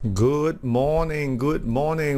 Good morning,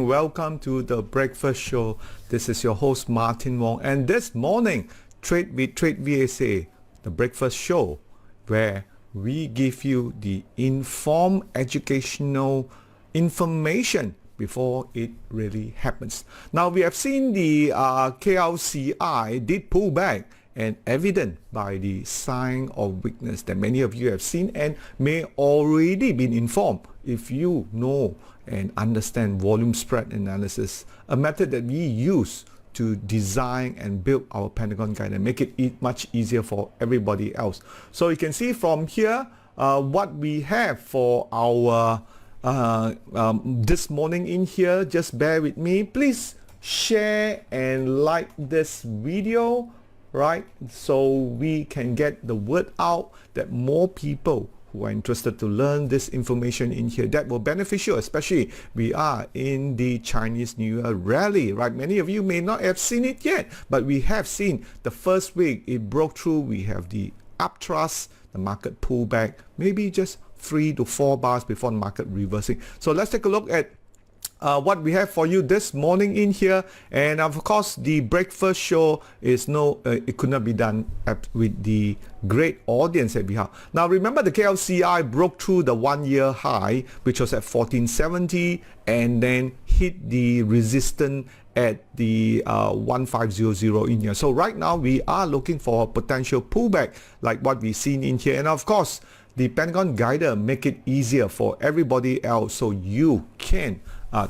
welcome to the breakfast show. This is your host Martin Wong, and this morning Trade with TradeVSA, the breakfast show where we give you the informed educational information before it really happens. Now we have seen the KLCI did pull back, and evident by the sign of weakness that many of you have seen and may already been informed if you know and understand volume spread analysis, a method that we use to design and build our Pentagon guide and make it much easier for everybody else. So you can see from here what we have for our this morning in here. Just bear with me, please share and like this video, right, so we can get the word out that more people who are interested to learn this information in here that will beneficial, especially we are in the Chinese New Year rally, right? Many of you may not have seen it yet, but we have seen the first week it broke through. We have the upthrust, the market pullback, maybe just 3 to 4 bars before the market reversing. So let's take a look at what we have for you this morning in here. And of course the breakfast show is it could not be done with the great audience that we have. Now remember, the KLCI broke through the 1-year high, which was at 1470, and then hit the resistance at the 1500 in here. So right now we are looking for a potential pullback like what we've seen in here. And of course the Pentagon Guider make it easier for everybody else, so you can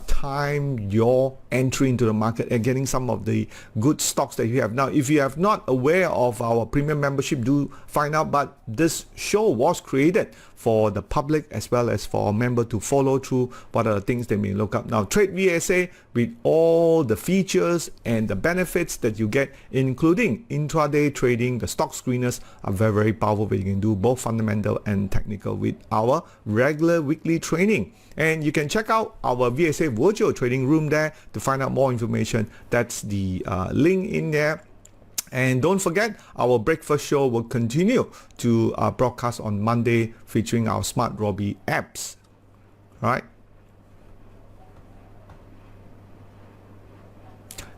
time your entry into the market and getting some of the good stocks that you have. Now if you are not aware of our premium membership, do find out, but this show was created for the public as well as for a member to follow through what are the things they may look up. Now TradeVSA, with all the features and the benefits that you get, including intraday trading, the stock screeners are very powerful, where you can do both fundamental and technical with our regular weekly training. And you can check out our VSA virtual trading room there to find out more information. That's the link in there. And don't forget, our breakfast show will continue to broadcast on Monday, featuring our Smart Robbie apps. Right?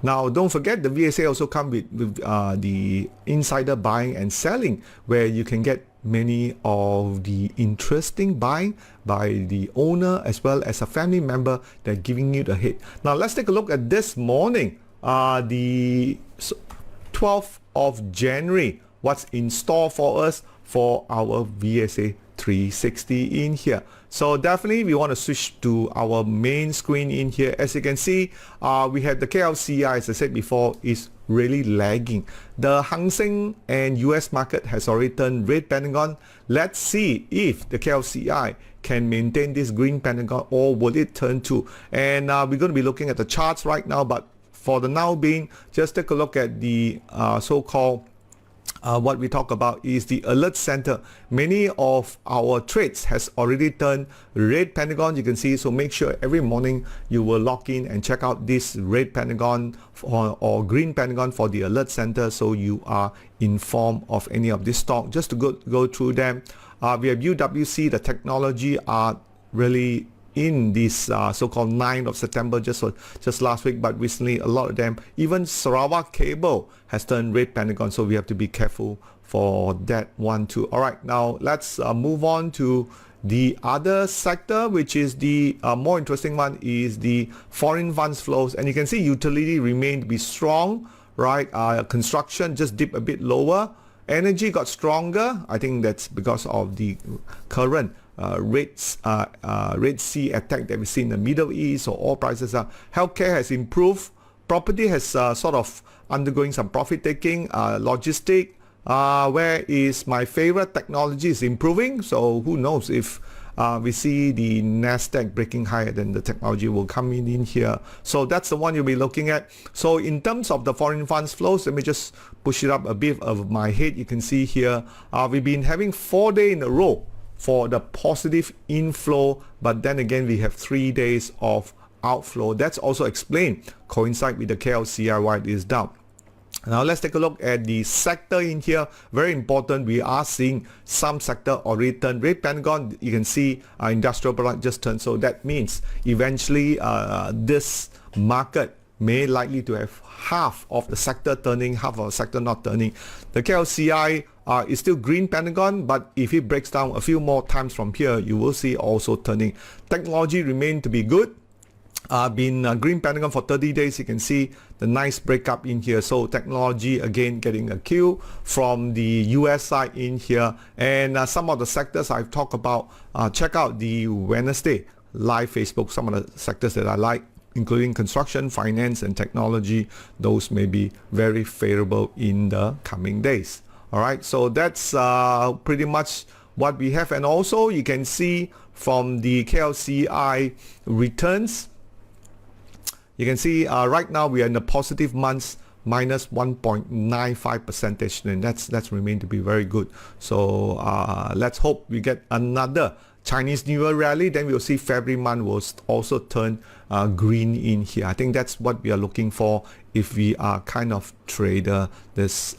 Now don't forget, the VSA also come with the insider buying and selling, where you can get many of the interesting buying by the owner as well as a family member that giving you the hit. Now let's take a look at this morning, the 12th of January, what's in store for us for our VSA 360 in here. So definitely we want to switch to our main screen in here. As you can see, we have the KLCI, as I said before, is really lagging. The Hang Seng and US market has already turned red pentagon. Let's see if the KLCI can maintain this green pentagon, or will it turn to. And we're going to be looking at the charts right now, but for the now being, just take a look at the so-called what we talk about is the alert center. Many of our trades has already turned red pentagon, you can see. So make sure every morning you will log in and check out this red pentagon or green pentagon for the alert center, so you are informed of any of this stock. Just to go through them, we have UWC, the technology are really in this so-called 9th of September, just last week, but recently a lot of them, even Sarawak Cable has turned red pentagon, so we have to be careful for that one too. All right, now let's move on to the other sector, which is the more interesting one, is the foreign funds flows. And you can see utility remained to be strong, right? Construction just dipped a bit lower. Energy got stronger. I think that's because of the current Red Sea attack that we see in the Middle East, so oil prices are. Healthcare has improved. Property has sort of undergoing some profit taking. Logistic, where is my favorite, technology is improving. So who knows if we see the Nasdaq breaking higher, then the technology will come in here. So that's the one you'll be looking at. So in terms of the foreign funds flows, let me just push it up a bit of my head. You can see here, we've been having 4 days in a row for the positive inflow, but then again we have 3 days of outflow. That's also explained, coincide with the KLCI why it is down. Now let's take a look at the sector in here. Very important. We are seeing some sector already turn red. Pentagon, you can see industrial product just turned. So that means eventually this market may likely to have half of the sector turning, half of the sector not turning. The KLCI is still green Pentagon, but if it breaks down a few more times from here, you will see also turning. Technology remain to be good. Been green Pentagon for 30 days. You can see the nice breakup in here. So technology again getting a cue from the US side in here, and some of the sectors I've talked about. Check out the Wednesday live Facebook. Some of the sectors that I like, including construction, finance, and technology. Those may be very favorable in the coming days. All right, so that's pretty much what we have. And also you can see from the KLCI returns, you can see right now we are in the positive months, minus 1.95%, and that's remained to be very good. So let's hope we get another Chinese New Year rally. Then we'll see February month will also turn green in here. I think that's what we are looking for if we are kind of trader this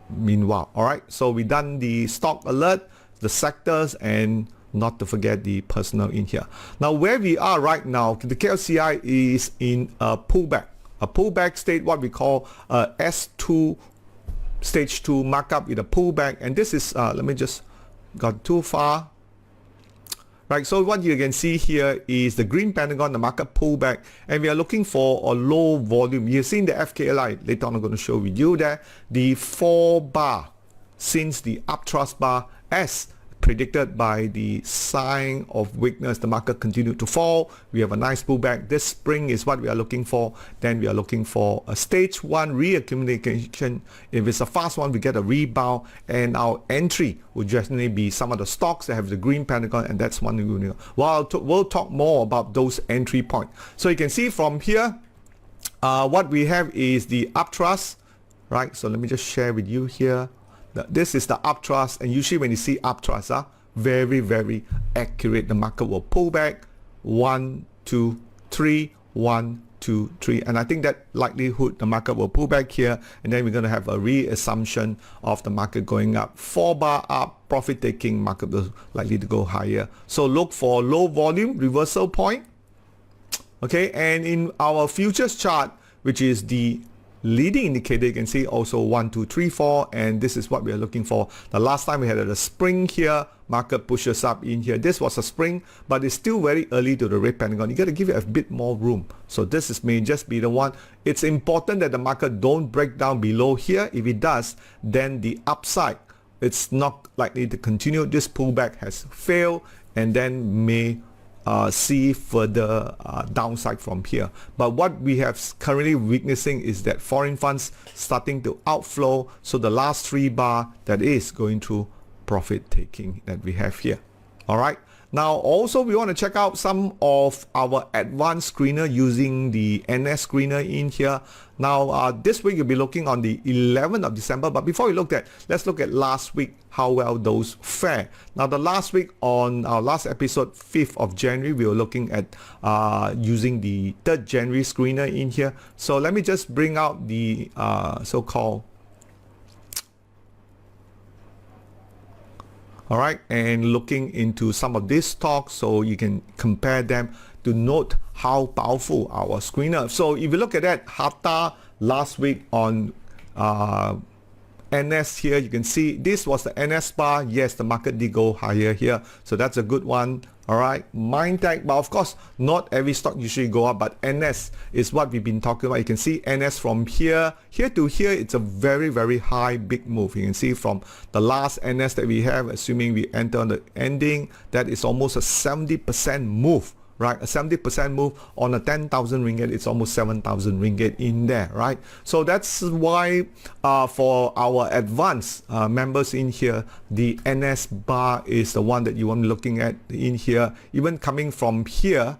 meanwhile. All right, so we done the stock alert, the sectors, and not to forget the personal in here. Now where we are right now, the KLCI is in a pullback state, what we call S2 stage 2 markup with a pullback. And this is let me just got too far. Right, so what you can see here is the green Pentagon, the market pullback, and we are looking for a low volume. You've seen the FKLI, later on I'm going to show with you there, the 4 bar since the upthrust bar as predicted by the sign of weakness. The market continued to fall. We have a nice pullback. This spring is what we are looking for. Then we are looking for a stage 1 reaccumulation. If it's a fast one, we get a rebound, and our entry would generally be some of the stocks that have the green Pentagon, and that's one we we'll talk more about those entry points. So you can see from here what we have is the upthrust, right? So let me just share with you here. This is the upthrust, and usually when you see upthrust, very, very accurate. The market will pull back 1, 2, 3, 1, 2, 3, and I think that likelihood the market will pull back here, and then we're going to have a reassumption of the market going up. 4 bar up, profit taking, market will likely to go higher. So look for low volume reversal point. Okay, and in our futures chart, which is the leading indicator, you can see also 1, 2, 3, 4, and this is what we are looking for. The last time we had a spring here, market pushes up in here. This was a spring, but it's still very early to the red Pentagon. You got to give it a bit more room. So this may just be the one. It's important that the market don't break down below here. If it does, then the upside, it's not likely to continue. This pullback has failed, and then may see further downside from here. But what we have currently witnessing is that foreign funds starting to outflow. So the last 3 bar that is going through profit taking that we have here. All right. Now also we want to check out some of our advanced screener using the NS screener in here. Now this week you'll be looking on the 11th of December, but before we look at, let's look at last week, how well those fare. Now the last week on our last episode, 5th of January, we were looking at using the 3rd January screener in here. So let me just bring out the so-called, all right, and looking into some of these stocks so you can compare them to note how powerful our screener. So if you look at that, Hata last week on NS here, you can see this was the NS bar. Yes, the market did go higher here, so that's a good one. All right, Mindtech, but of course not every stock usually go up, but NS is what we've been talking about. You can see NS from here to here, it's a very, very high big move. You can see from the last NS that we have, assuming we enter on the ending, that is almost a 70% move. Right, a 70% move on a 10,000 ringgit, it's almost 7,000 ringgit in there, right? So that's why for our advanced members in here, the NS bar is the one that you want to be looking at in here. Even coming from here,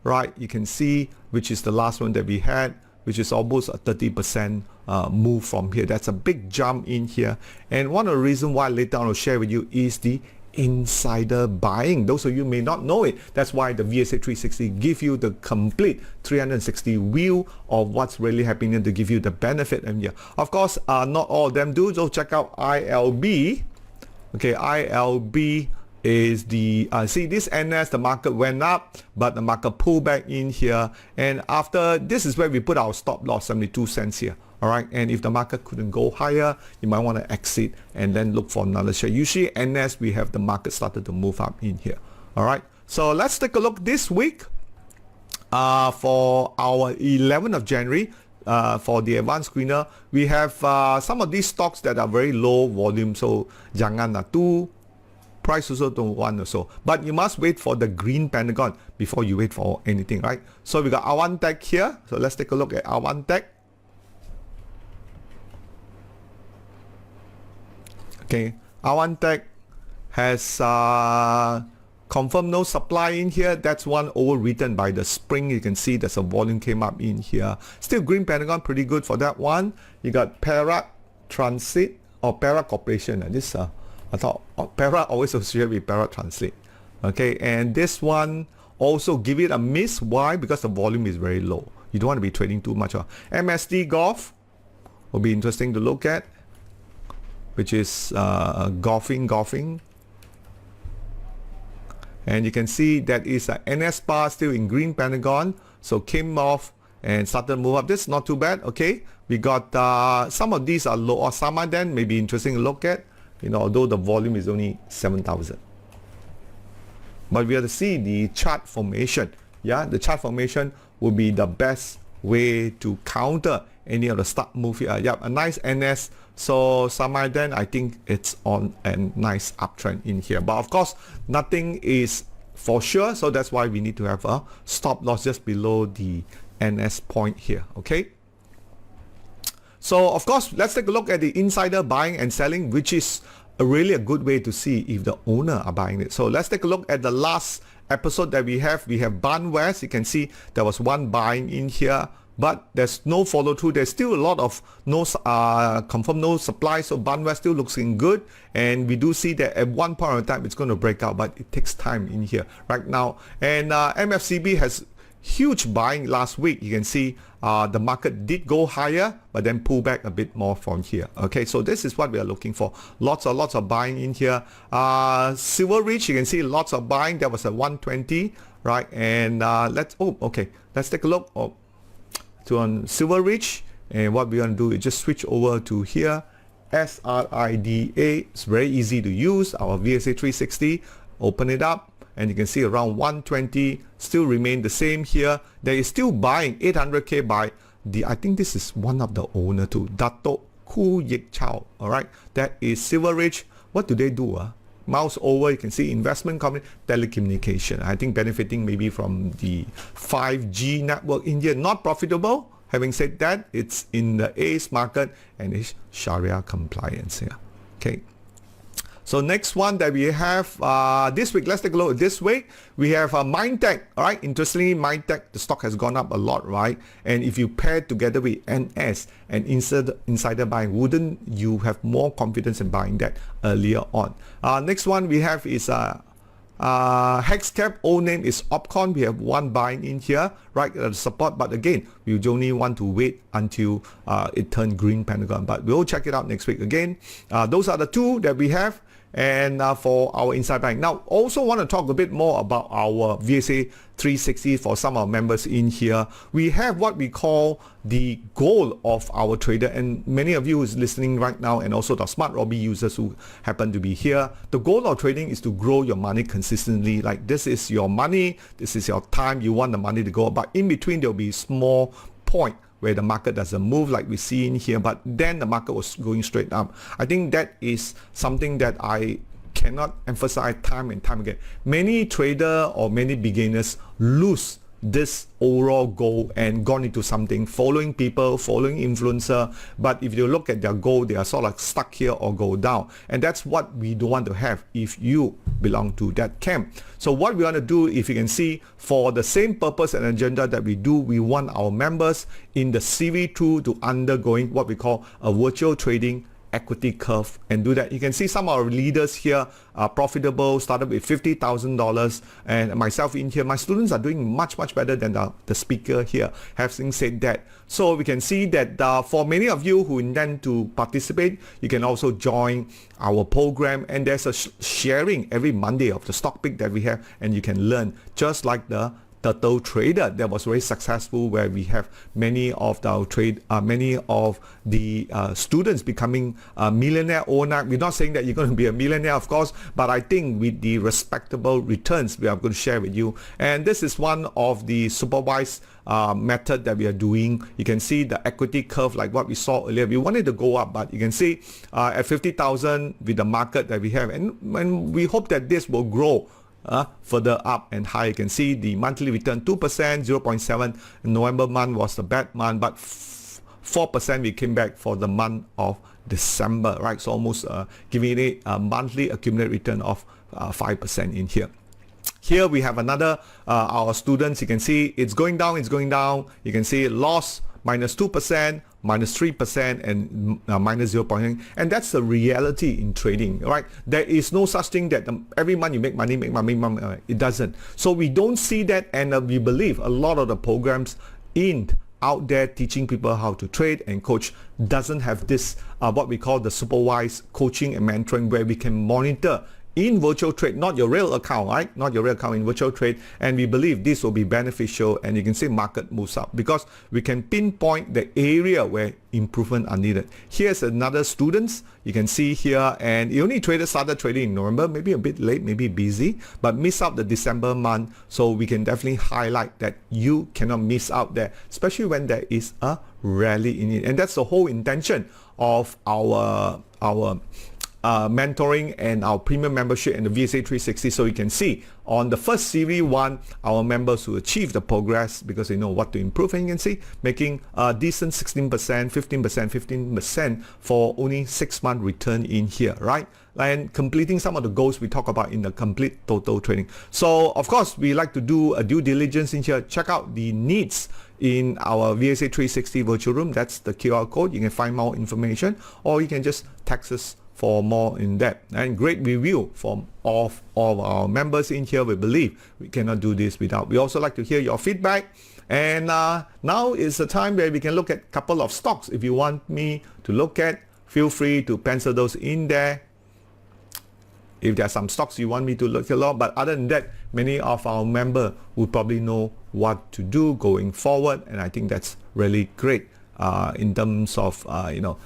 right, you can see, which is the last one that we had, which is almost a 30% move from here. That's a big jump in here. And one of the reasons why later on I'll share with you is the insider buying. Those of you may not know it. That's why the VSA 360 give you the complete 360 view of what's really happening to give you the benefit. And yeah, of course, not all of them do. So check out ILB. Okay, ILB is the see this NS, the market went up, but the market pulled back in here, and after this is where we put our stop loss 72 cents here. All right, and if the market couldn't go higher, you might want to exit and then look for another share. Usually NS, we have the market started to move up in here. All right, so let's take a look this week for our 11th of January. For the advanced screener, we have some of these stocks that are very low volume, so jangan lah too. Price also don't want also, but you must wait for the green pentagon before you wait for anything, right? So we got Awantec here, so let's take a look at Awantec. Okay, Awantec has confirmed no supply in here. That's one overwritten by the spring. You can see there's a volume came up in here. Still green pentagon, pretty good for that one. You got Perak Transit or Perak Corporation. This I thought Perak always associated with Perak Transit. Okay, and this one also give it a miss. Why? Because the volume is very low. You don't want to be trading too much. MSD Golf will be interesting to look at, which is golfing. And you can see that is a NS bar still in green pentagon, so came off and started to move up. This is not too bad. Okay, we got some of these are low. Or Samaden may be interesting to look at, you know, although the volume is only 7,000. But we have to see the chart formation. Yeah, the chart formation will be the best way to counter any of the stock move here. Yeah, a nice NS. So Samaden, I think it's on a nice uptrend in here. But of course, nothing is for sure. So that's why we need to have a stop loss just below the NS point here. Okay. So of course, let's take a look at the insider buying and selling, which is really a good way to see if the owner are buying it. So let's take a look at the last episode that we have. We have Banwest. You can see there was one buying in here, but there's no follow through. There's still a lot of no confirmed no supply, so Banwest still looking good, and we do see that at one point in time it's going to break out, but it takes time in here right now. And MFCB has huge buying last week. You can see the market did go higher, but then pull back a bit more from here. Okay, so this is what we are looking for. Lots of buying in here. Silver Ridge, you can see lots of buying. That was at 120, right? And let's take a look on Silver Ridge, and what we're going to do is just switch over to here. SRIDA, it's very easy to use. Our VSA 360, open it up, and you can see around 120 still remain the same here. There is still buying 800k by the, I think this is one of the owner too, Dato Ku Yik Chow. All right, that is Silver Ridge. What do they do? Mouse over, you can see investment company, telecommunication. I think benefiting maybe from the 5G network in here. Not profitable. Having said that, it's in the ACE market and it's Sharia compliance here. Okay. So next one that we have this week, let's take a look at this week. We have Mindtech. All right, interestingly, Mindtech, the stock has gone up a lot, right? And if you pair together with NS and insider buying, wouldn't you have more confidence in buying that earlier on? Next one we have is Hexcap, old name is Opcon. We have one buying in here, right, support, but again, we only want to wait until it turns green pentagon, but we'll check it out next week again. Those are the two that we have. And for our inside buying. Now, also want to talk a bit more about our VSA 360 for some of our members in here. We have what we call the goal of our trader, and many of you who's listening right now, and also the Smart Robbie users who happen to be here. The goal of trading is to grow your money consistently. Like, this is your money, this is your time, you want the money to go, but in between there'll be small point where the market doesn't move like we see in here, but then the market was going straight up. I think that is something that I cannot emphasize time and time again. Many traders or many beginners lose this overall goal and gone into something, following people, following influencer. But if you look at their goal, they are sort of stuck here or go down. And that's what we don't want to have if you belong to that camp. So what we want to do, if you can see, for the same purpose and agenda that we do, we want our members in the CV2 to undergoing what we call a virtual trading equity curve and do that. You can see some of our leaders here are profitable, started with $50,000, and myself in here, my students are doing much better than the speaker here. Having said that, so we can see that for many of you who intend to participate, you can also join our program, and there's a sharing every Monday of the stock pick that we have, and you can learn just like the Turtle Trader that was very successful, where we have many of the students becoming a millionaire overnight. We're not saying that you're going to be a millionaire, of course, but I think with the respectable returns we are going to share with you. And this is one of the supervised method that we are doing. You can see the equity curve like what we saw earlier. We wanted to go up, but you can see at 50,000 with the market that we have, and we hope that this will grow further up and high. You can see the monthly return 2%, 0.7. November month was the bad month, but 4% we came back for the month of December, right? So almost giving it a monthly accumulated return of 5% in here. Here we have another our students. You can see it's going down. You can see loss minus 2%, minus 3%, and minus 0.9, and that's the reality in trading, right? There is no such thing that every month you make money. It doesn't. So we don't see that, and we believe a lot of the programs out there teaching people how to trade and coach doesn't have this what we call the supervised coaching and mentoring, where we can monitor in virtual trade, not your real account, right? Not your real account, in virtual trade. And we believe this will be beneficial, and you can see market moves up because we can pinpoint the area where improvement are needed. Here's another students. You can see here, and he only started trading in November, maybe a bit late, maybe busy, but miss out the December month. So we can definitely highlight that you cannot miss out there, especially when there is a rally in it. And that's the whole intention of our mentoring and our premium membership and the VSA 360. So you can see on the first series 1, our members who achieve the progress because they know what to improve, and you can see making a decent 16%, 15% for only 6-month return in here, right? And completing some of the goals we talk about in the complete total trading. So of course we like to do a due diligence in here. Check out the needs in our VSA 360 virtual room. That's the QR code. You can find more information, or you can just text us for more in depth. And great review from all of our members in here. We believe we cannot do this without. We also like to hear your feedback, and now is the time where we can look at a couple of stocks. If you want me to look at, feel free to pencil those in there. If there are some stocks you want me to look at, but other than that, many of our members would probably know what to do going forward, and I think that's really great in terms of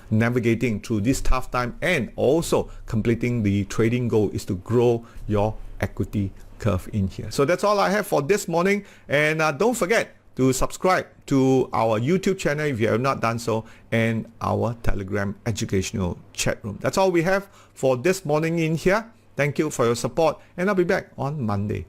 navigating through this tough time, and also completing the trading goal is to grow your equity curve in here. So that's all I have for this morning, and don't forget to subscribe to our YouTube channel if you have not done so, and our Telegram educational chat room. That's all we have for this morning in here. Thank you for your support, and I'll be back on Monday.